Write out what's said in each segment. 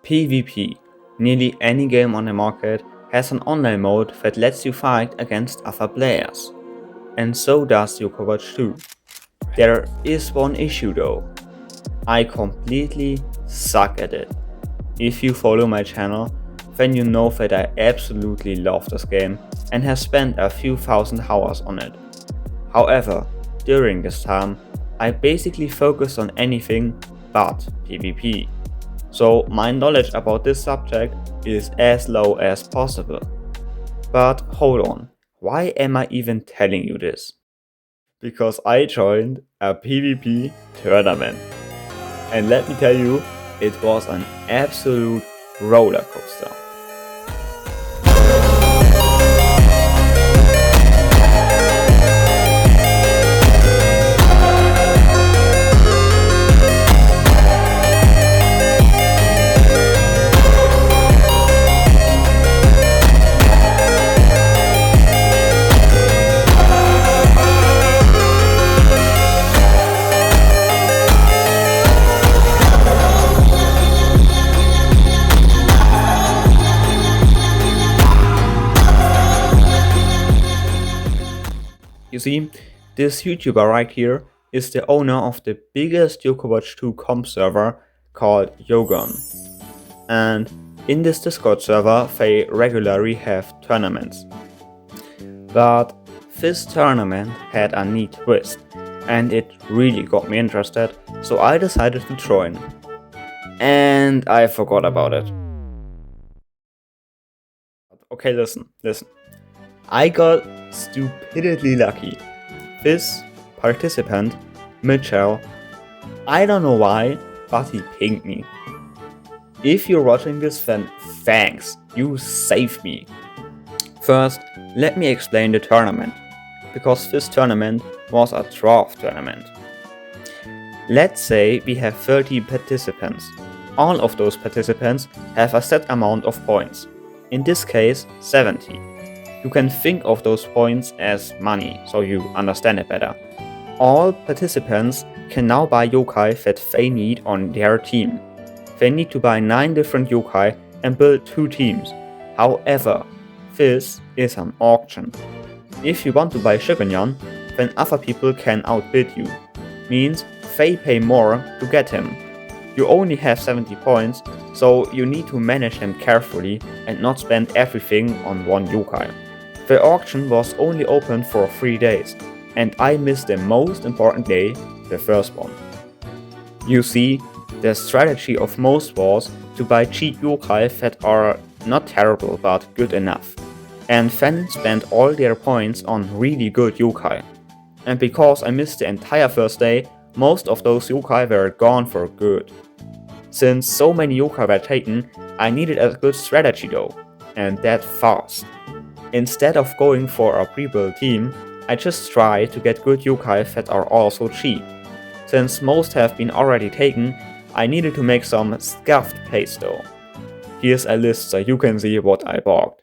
PvP. Nearly any game on the market has an online mode that lets you fight against other players. And so does Overwatch 2. There is one issue though. I completely suck at it. If you follow my channel, then you know that I absolutely love this game and have spent a few thousand hours on it. However, during this time, I basically focused on anything but PvP. So my knowledge about this subject is as low as possible. But hold on, why am I even telling you this? Because I joined a PvP tournament. And let me tell you, it was an absolute roller coaster. You see, this YouTuber right here is the owner of the biggest Overwatch 2 comp server called Yogon. And in this Discord server they regularly have tournaments. But this tournament had a neat twist and it really got me interested, so I decided to join. And I forgot about it. Okay, listen. I got stupidly lucky. This participant, Mitchell, I don't know why, but he pinged me. If you're watching this, then thanks, you saved me. First, let me explain the tournament, because this tournament was a draft tournament. Let's say we have 30 participants. All of those participants have a set amount of points. In this case, 70. You can think of those points as money, so you understand it better. All participants can now buy yokai that they need on their team. They need to buy 9 different yokai and build 2 teams. However, this is an auction. If you want to buy Shogunyan, then other people can outbid you. Means they pay more to get him. You only have 70 points, so you need to manage them carefully and not spend everything on one yokai. The auction was only open for 3 days, and I missed the most important day, the first one. You see, the strategy of most was to buy cheap yokai that are not terrible but good enough, and then spend all their points on really good yokai. And because I missed the entire first day, most of those yokai were gone for good. Since so many yokai were taken, I needed a good strategy though, and that fast. Instead of going for a pre-built team, I just tried to get good yokai that are also cheap. Since most have been already taken, I needed to make some scuffed paste though. Here's a list so you can see what I bought.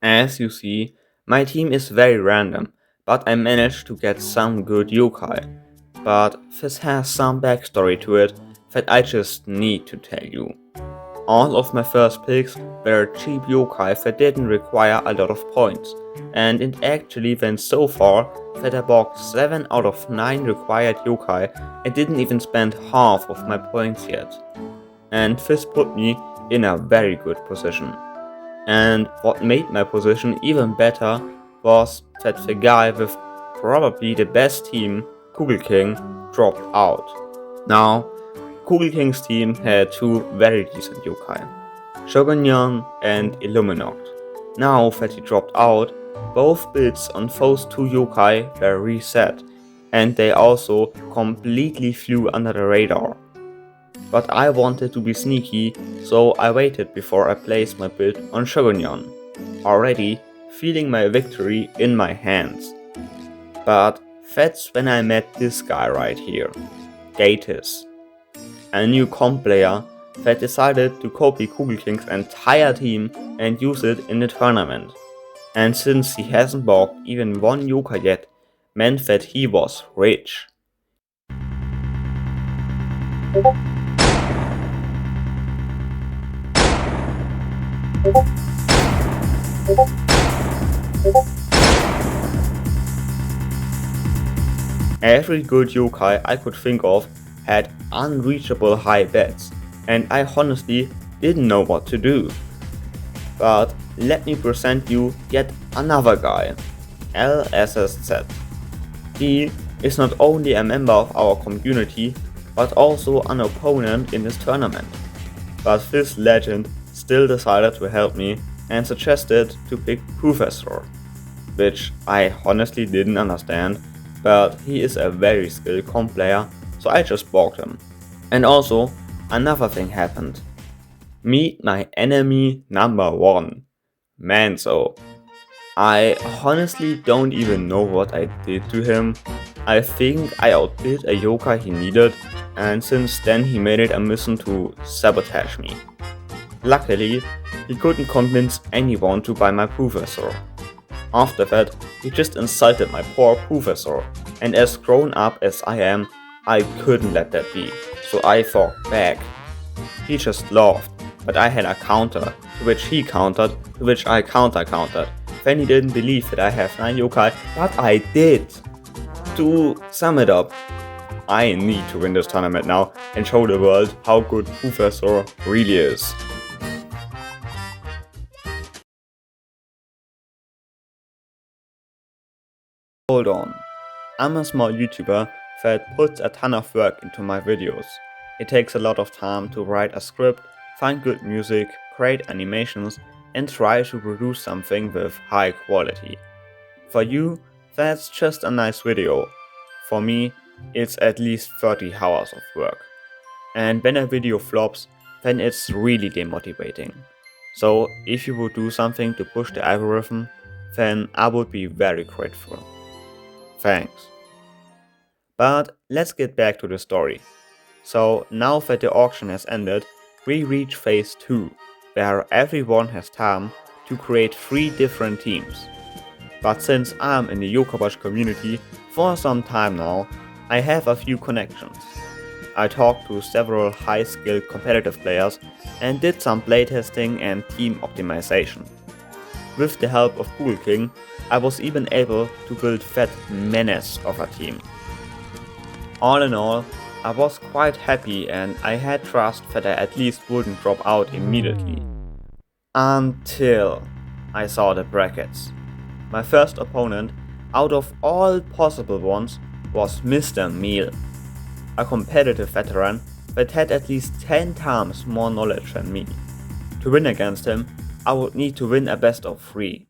As you see, my team is very random, but I managed to get some good yokai. But this has some backstory to it that I just need to tell you. All of my first picks were cheap yokai that didn't require a lot of points, and it actually went so far that I bought 7 out of 9 required yokai and didn't even spend half of my points yet. And this put me in a very good position. And what made my position even better was that the guy with probably the best team, Kugel King, dropped out. Now, Kugel King's team had 2 very decent yokai, Shogunyan and Illuminact. Now that he dropped out, both builds on those 2 yokai were reset, and they also completely flew under the radar. But I wanted to be sneaky, so I waited before I placed my build on Shogunyan, already feeling my victory in my hands. But that's when I met this guy right here, Gatis, a new comp player that decided to copy Kugel King's entire team and use it in the tournament. And since he hasn't bought even one yokai yet, meant that he was rich. Every good yokai I could think of had unreachable high bets, and I honestly didn't know what to do. But let me present you yet another guy, LSSZ. He is not only a member of our community, but also an opponent in this tournament. But this legend still decided to help me and suggested to pick Professor, which I honestly didn't understand, but he is a very skilled comp player, so I just balked him. And also, another thing happened. Meet my enemy number 1, Manzo. I honestly don't even know what I did to him. I think I outbid a yokai he needed, and since then he made it a mission to sabotage me. Luckily, he couldn't convince anyone to buy my Professor. After that, he just insulted my poor Professor, and as grown up as I am, I couldn't let that be, so I fought back. He just laughed, but I had a counter, to which he countered, to which I countered. Then he didn't believe that I have 9 yokai, but I did. To sum it up, I need to win this tournament now and show the world how good Professor really is. Hold on, I'm a small YouTuber that puts a ton of work into my videos. It takes a lot of time to write a script, find good music, create animations, and try to produce something with high quality. For you, that's just a nice video. For me, it's at least 30 hours of work. And when a video flops, then it's really demotivating. So if you would do something to push the algorithm, then I would be very grateful. Thanks. But let's get back to the story. So now that the auction has ended, we reach phase 2, where everyone has time to create 3 different teams. But since I'm in the Yokai Watch community for some time now, I have a few connections. I talked to several high-skilled competitive players and did some playtesting and team optimization. With the help of Kugel King, I was even able to build that menace of a team. All in all, I was quite happy and I had trust that I at least wouldn't drop out immediately. Until I saw the brackets. My first opponent, out of all possible ones, was Mr. Meal, a competitive veteran that had at least 10 times more knowledge than me. To win against him, I would need to win a best of 3.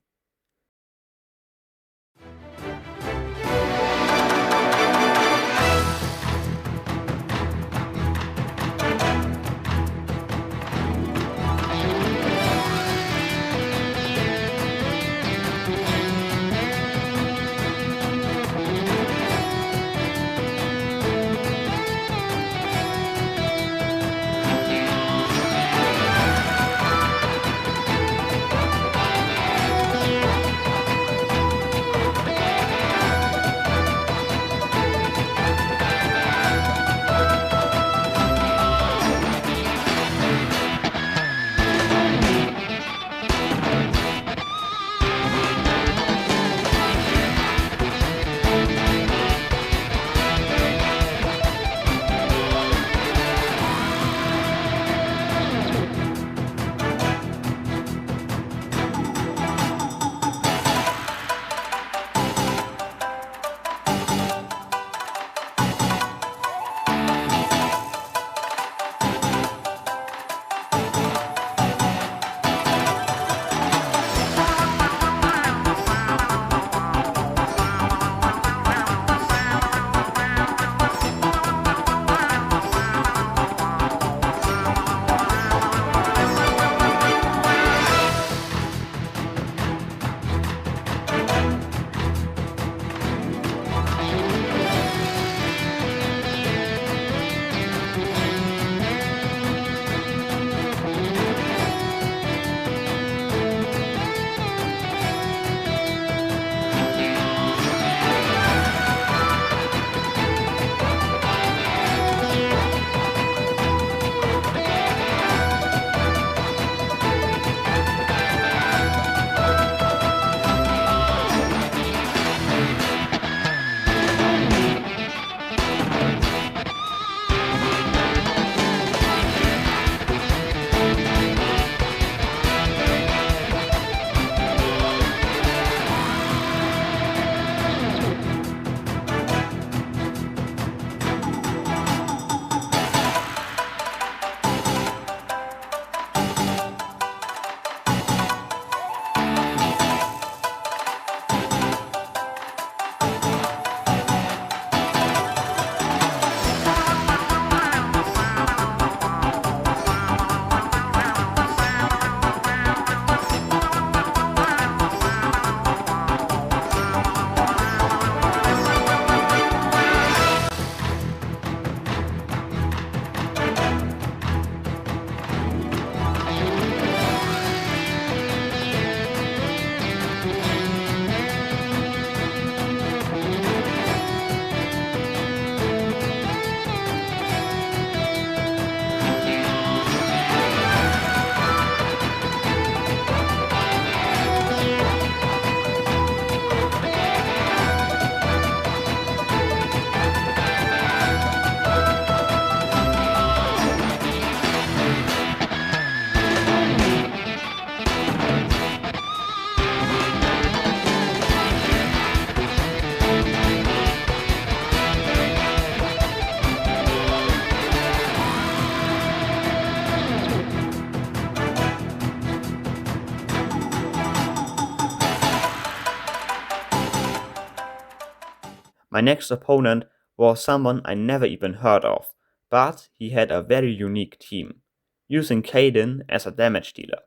My next opponent was someone I never even heard of, but he had a very unique team, using Kaden as a damage dealer.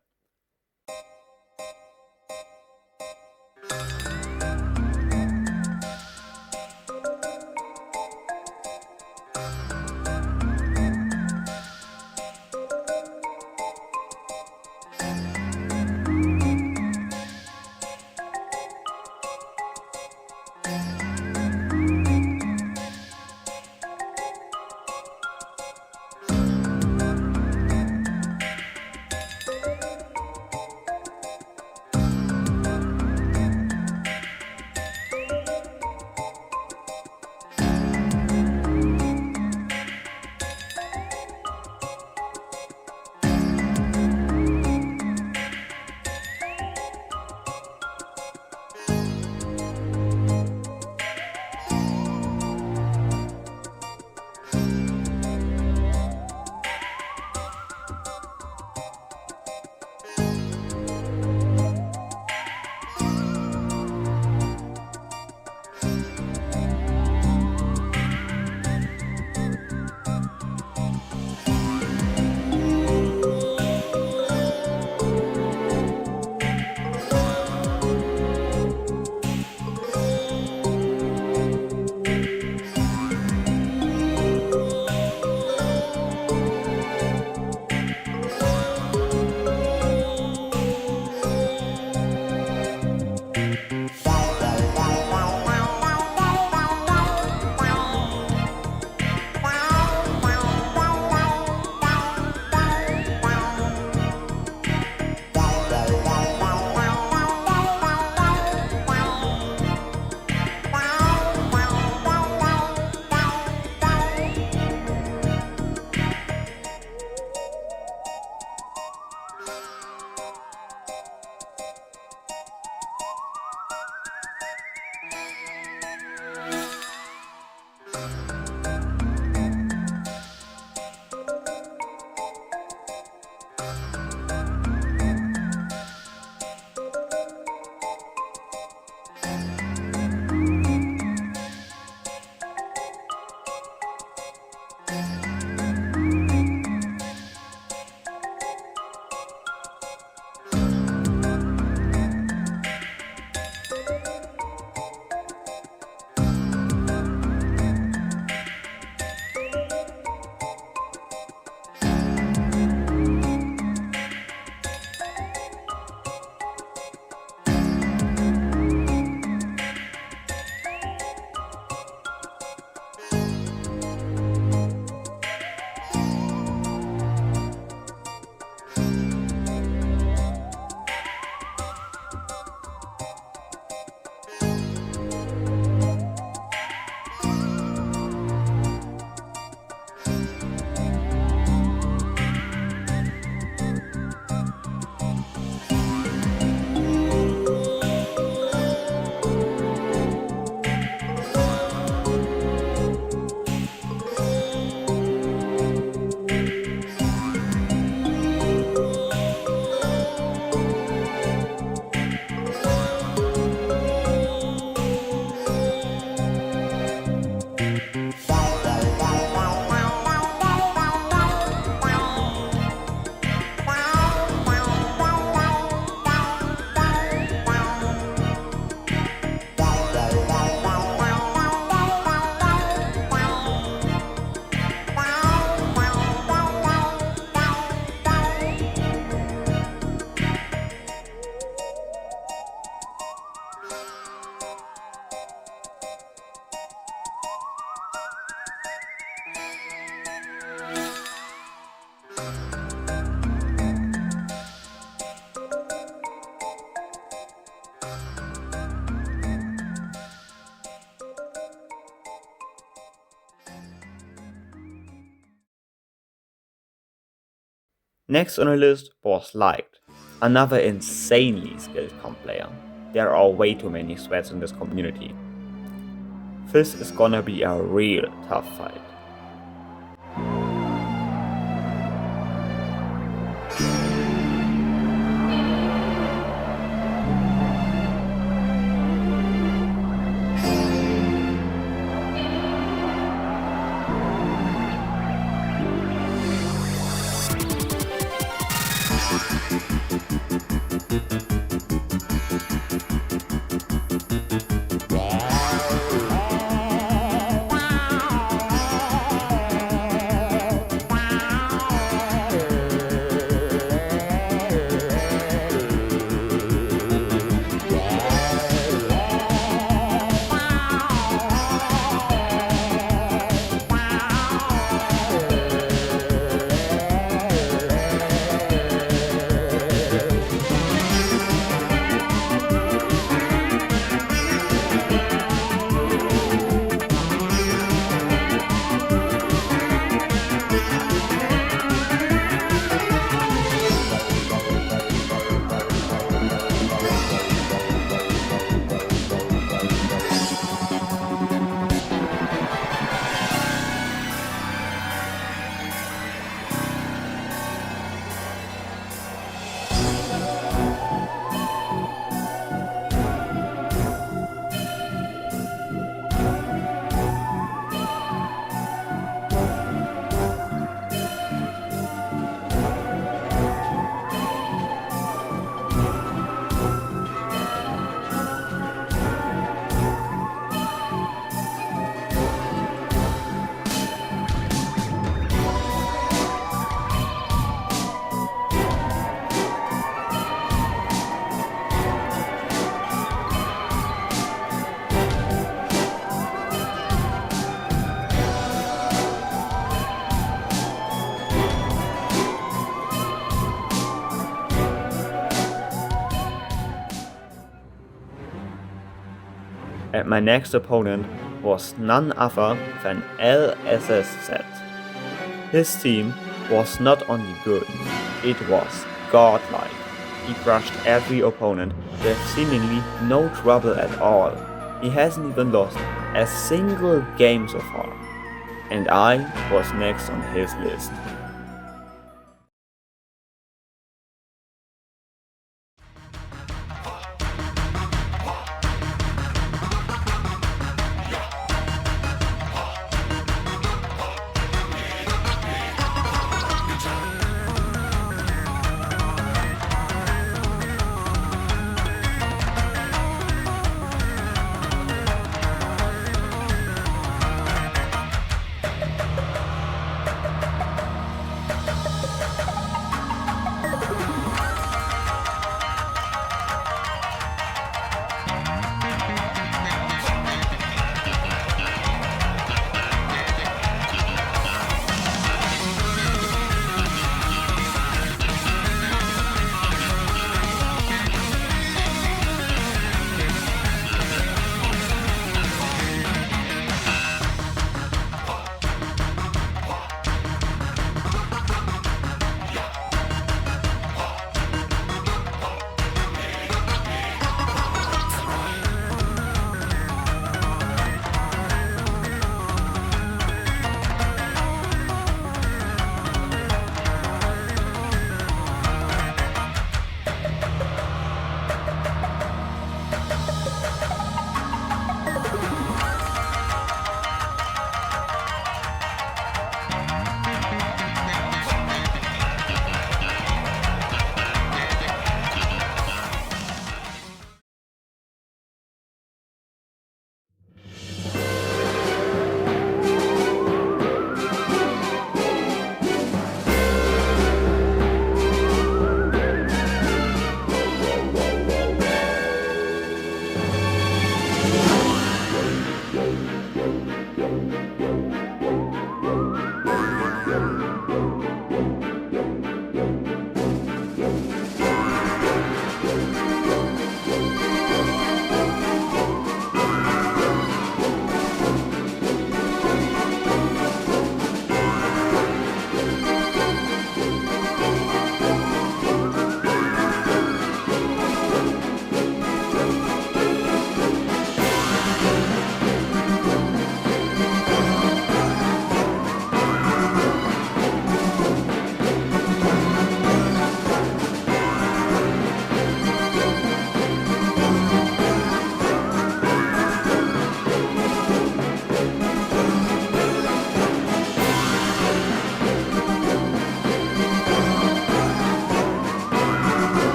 Next on the list was Light, another insanely skilled comp player. There are way too many sweats in this community. This is gonna be a real tough fight. and my next opponent was none other than LSSZ. His team was not only good, it was godlike. He crushed every opponent with seemingly no trouble at all. He hasn't even lost a single game so far. And I was next on his list.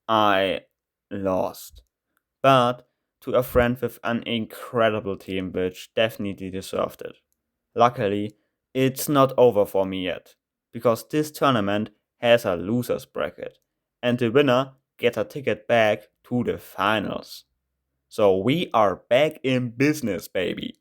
I lost. But to a friend with an incredible team which definitely deserved it. Luckily, it's not over for me yet, because this tournament has a loser's bracket, and the winner gets a ticket back to the finals. So we are back in business, baby.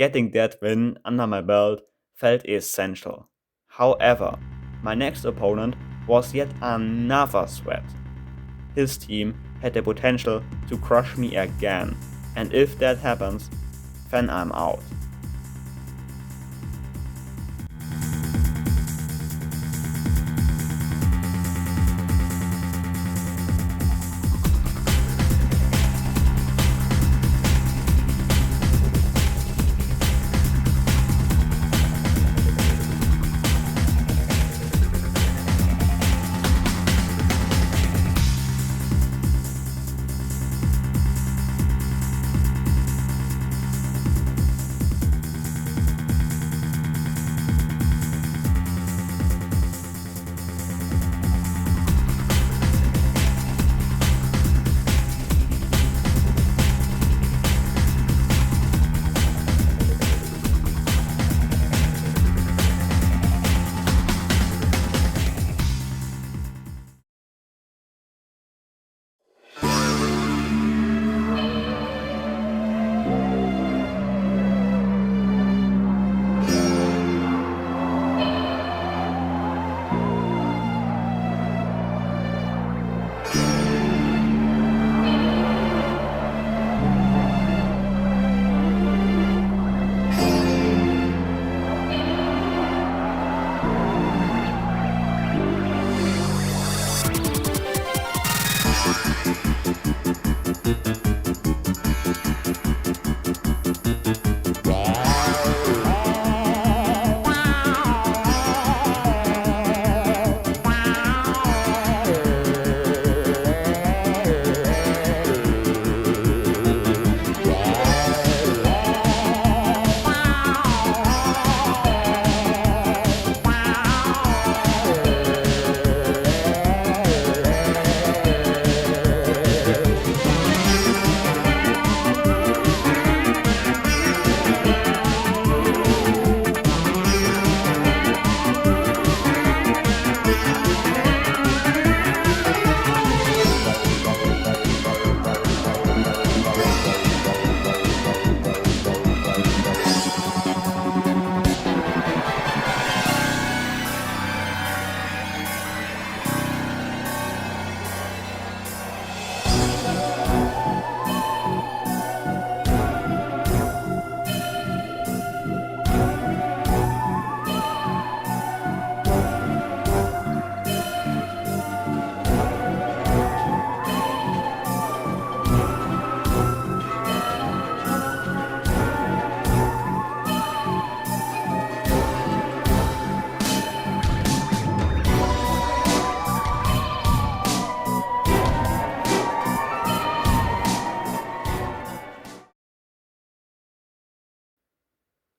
getting that win under my belt felt essential. However, my next opponent was yet another threat. His team had the potential to crush me again, and if that happens, then I'm out.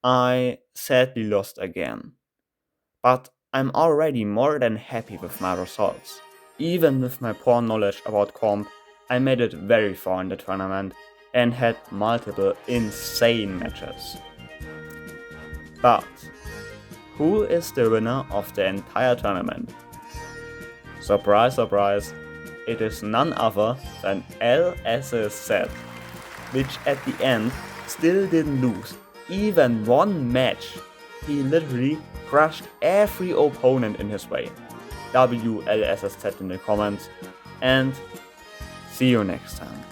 I sadly lost again, but I'm already more than happy with my results. Even with my poor knowledge about comp, I made it very far in the tournament and had multiple insane matches. But who is the winner of the entire tournament? Surprise, surprise, it is none other than LSZ, which at the end still didn't lose even one match. He literally crushed every opponent in his way. WLSZ in the comments, and see you next time.